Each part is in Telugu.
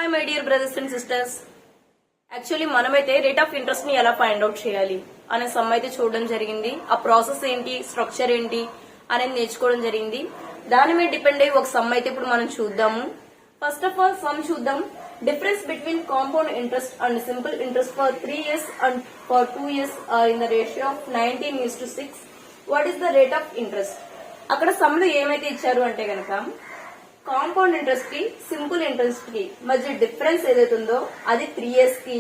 Hi my dear brothers and sisters. Actually మనమైతే రేట్ ఆఫ్ ఇంట్రెస్ట్ ని ఎలా ఫైండ్ అవుట్ చేయాలి అనే సమ్ అయితే చూడడం జరిగింది. ఆ ప్రాసెస్ ఏంటి, స్ట్రక్చర్ ఏంటి అనేది నేర్చుకోవడం జరిగింది. దాని మీద డిపెండ్ అయ్యి ఒక సమ్ అయితే ఇప్పుడు మనం చూద్దాము. ఫస్ట్ ఆఫ్ ఆల్ సమ్ చూద్దాం. Difference between compound interest and simple interest for 3 years and for 2 years are in the ratio of 19:6. What is the rate of interest? అక్కడ సమ్ లో ఏమైతే ఇచ్చారు అంటే గనక కాంపౌండ్ ఇంట్రెస్ట్ కి సింపుల్ ఇంట్రెస్ట్ కి మధ్య డిఫరెన్స్ ఏదైతే ఉందో అది 3 years కి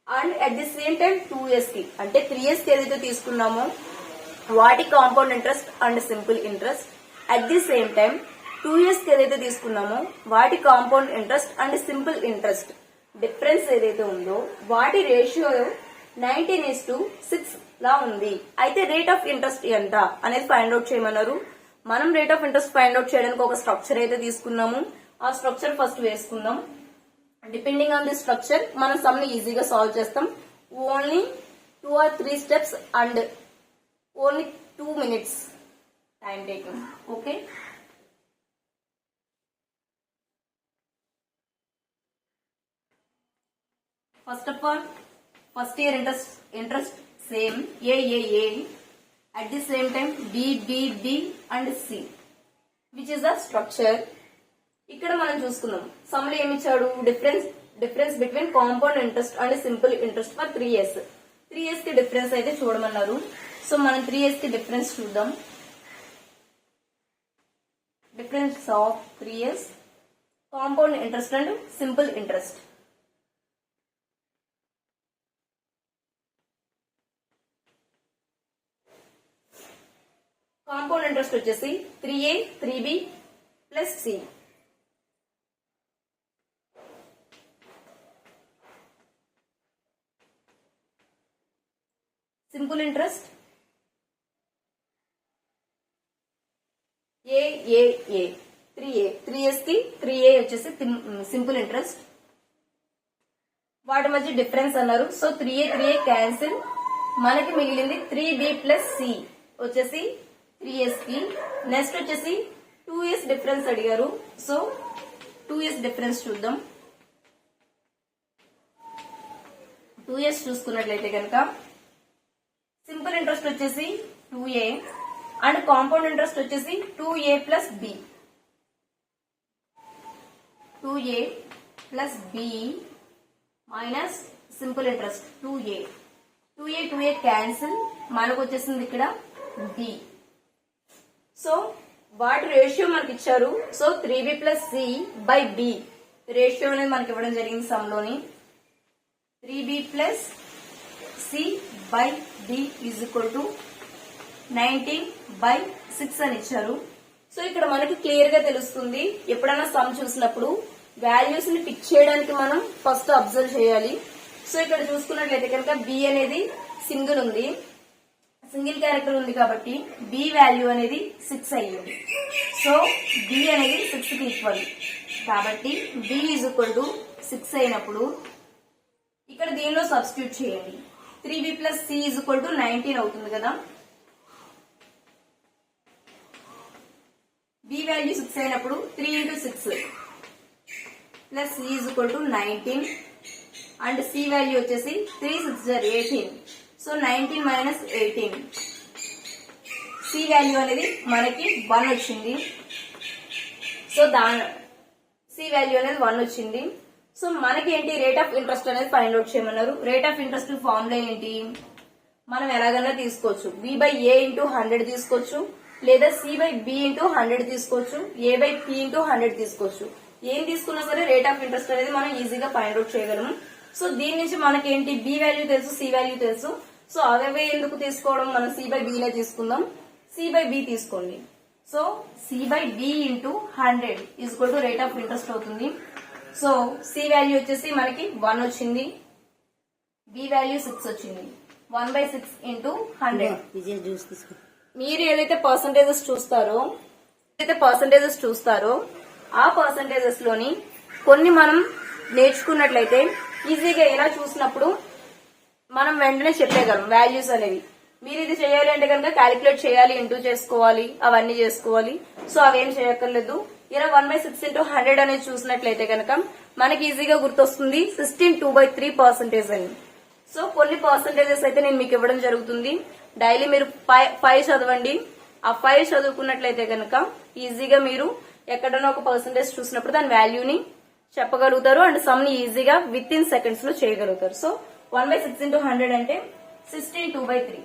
and at the same time 2 years కి, అంటే 3 years కి ఏదైతే తీసుకున్నామో వాటి compound interest and simple interest, at the same time 2 years కి ఏదైతే తీసుకున్నామో వాటి compound interest and simple interest difference ఏదైతే ఉందో వాటి రేషియో 19:6 లా ఉంది. అయితే రేట్ ఆఫ్ ఇంట్రెస్ట్ ఎంత అనేది ఫైండ్ అవుట్ చేయమన్నారు. మనం rate of interest find out చేయడానికి ఒక స్ట్రక్చర్ అయితే తీసుకున్నాము. ఆ స్ట్రక్చర్ ఫస్ట్ వేసుకుందాం. డిపెండింగ్ ఆన్ ది స్ట్రక్చర్ మనం సమ్ ని ఈజీగా సాల్వ్ చేస్తాం. Only 2 or 3 steps and only 2 minutes time taking. Okay, first of all first year interest same A at the same time B and C, which is the structure. ఇక్కడ మనం చూసుకుందాం. సమ్ లో ఏమి ఇచ్చాడు? Difference between compound interest and simple interest for 3 years. 3 years కి డిఫరెన్స్ అయితే చూడమన్నారు. సో మనం 3 years కి డిఫరెన్స్ చూద్దాం. Difference of 3 years compound interest and simple interest. Compound interest వచ్చేసి 3A 3B plus C. Simple interest A 3A 3 years కి 3A వచ్చేసి సింపుల్ ఇంట్రెస్ట్. వాటి మధ్య డిఫరెన్స్ అన్నారు. సో 3A క్యాన్సిల్, మనకి మిగిలింది 3B ప్లస్ C వచ్చేసి 3 years కి. నెక్స్ట్ వచ్చేసి 2 years డిఫరెన్స్ అడిగారు. సో 2 years డిఫరెన్స్ చూద్దాం. 2 years చూసుకున్నట్లయితే కనుక సింపుల్ ఇంట్రెస్ట్ వచ్చేసి 2A అండ్ కాంపౌండ్ ఇంట్రెస్ట్ వచ్చేసి 2A plus B. 2A plus B minus simple interest 2A cancel, మనకు వచ్చేసింది ఇక్కడ B. సో వాటి రేషియో మనకి ఇచ్చారు. So 3B plus C by B ratio అనేది మనకి ఇవ్వడం జరిగింది సమ్ లోని. 3B plus C by B is equal to 19/6 అని ఇచ్చారు. సో ఇక్కడ మనకి క్లియర్ గా తెలుస్తుంది. ఎప్పుడైనా సమ్ చూసినప్పుడు వాల్యూస్ ని పిక్ చేయడానికి మనం ఫస్ట్ అబ్జర్వ్ చేయాలి. సో ఇక్కడ చూసుకున్నట్లయితే కనుక B అనేది సింగిల్ ఉంది, సింగిల్ క్యారెక్టర్ ఉంది కాబట్టి B వాల్యూ అనేది 6 అయ్యింది. సో B అనేది 6 కి ఈక్వల్ కాబట్టి B ఈజ్ ఈక్వల్ టు 6 అయినప్పుడు ఇక్కడ దీనిలో సబ్స్టిట్యూట్ చేయండి. 3B plus C is equal to 19 అవుతుంది కదా. B వాల్యూ 6 అయినప్పుడు 3 into 6 plus C is equal to 19 and C value వచ్చేసి 3 6 18. సో 19 మైనస్ 18, C వాల్యూ అనేది మనకి 1 వచ్చింది. సో C వాల్యూ అనేది 1 వచ్చింది. సో మనకి ఏంటి, రేట్ ఆఫ్ ఇంట్రెస్ట్ అనేది ఫైండ్ అవుట్ చేయమన్నారు. రేట్ ఆఫ్ ఇంట్రెస్ట్ ఫార్ములా ఏంటి, మనం ఎలాగైనా తీసుకోవచ్చు. B బై A ఇంటూ 100 తీసుకోవచ్చు, లేదా C బై B ఇంటూ 100 తీసుకోవచ్చు, A బై P ఇంటూ 100 తీసుకోవచ్చు. ఏం తీసుకున్నా సరే రేట్ ఆఫ్ ఇంట్రెస్ట్ అనేది మనం ఈజీగా ఫైండ్ అవుట్ చేయగలము. సో దీని నుంచి మనకేంటి, B వాల్యూ తెలుసు, C వాల్యూ తెలుసు. సో అవే ఎందుకు తీసుకోవడం, మనం C బై B నే తీసుకుందాం. C బై B తీసుకోండి. So C by B into 100 is equal to rate of interest అవుతుంది. సో C వాల్యూ వచ్చేసి మనకి 1 వచ్చింది, B వాల్యూ 6 వచ్చింది. 1/6 ఇంటూ 100. మీరు ఏదైతే పర్సంటేజెస్ చూస్తారో ఆ పర్సంటేజెస్ లోని కొన్ని మనం నేర్చుకున్నట్లయితే ఈజీగా ఎలా చూసినప్పుడు మనం వెంటనే చెప్పేయగలం వాల్యూస్ అనేవి. మీరు ఇది చేయాలి అంటే కనుక క్యాలిక్యులేట్ చేయాలి, ఇంటూ చేసుకోవాలి, అవన్నీ చేసుకోవాలి. సో అవేం చేయక్కర్లేదు. ఇలా 1/6 into 100 అనేది చూసినట్లయితే కనుక మనకి ఈజీగా గుర్తొస్తుంది 16/2/3% అని. సో కొన్ని పర్సంటేజెస్ అయితే నేను మీకు ఇవ్వడం జరుగుతుంది. డైలీ మీరు 5 చదవండి. ఆ 5 చదువుకున్నట్లయితే కనుక ఈజీగా మీరు ఎక్కడైనా ఒక పర్సంటేజ్ చూసినప్పుడు దాని వాల్యూని చెప్పగలుగుతారు అండ్ సమ్ ని ఈజీగా విత్ ఇన్ సెకండ్స్ లో చేయగలుగుతారు. సో 1/6 into 100 అంటే 16/2/3.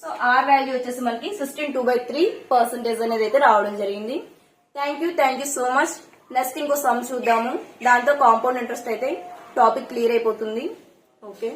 సో ఆర్ వాల్యూ వచ్చేసి మనకి 16/2/3% అనేది అయితే రావడం జరిగింది. Thank you so much. Next ఇంకో సమ్ చూద్దాము. దాంతో కాంపౌండ్ ఇంట్రెస్ట్ అయితే టాపిక్ క్లియర్ అయిపోతుంది. ఓకే.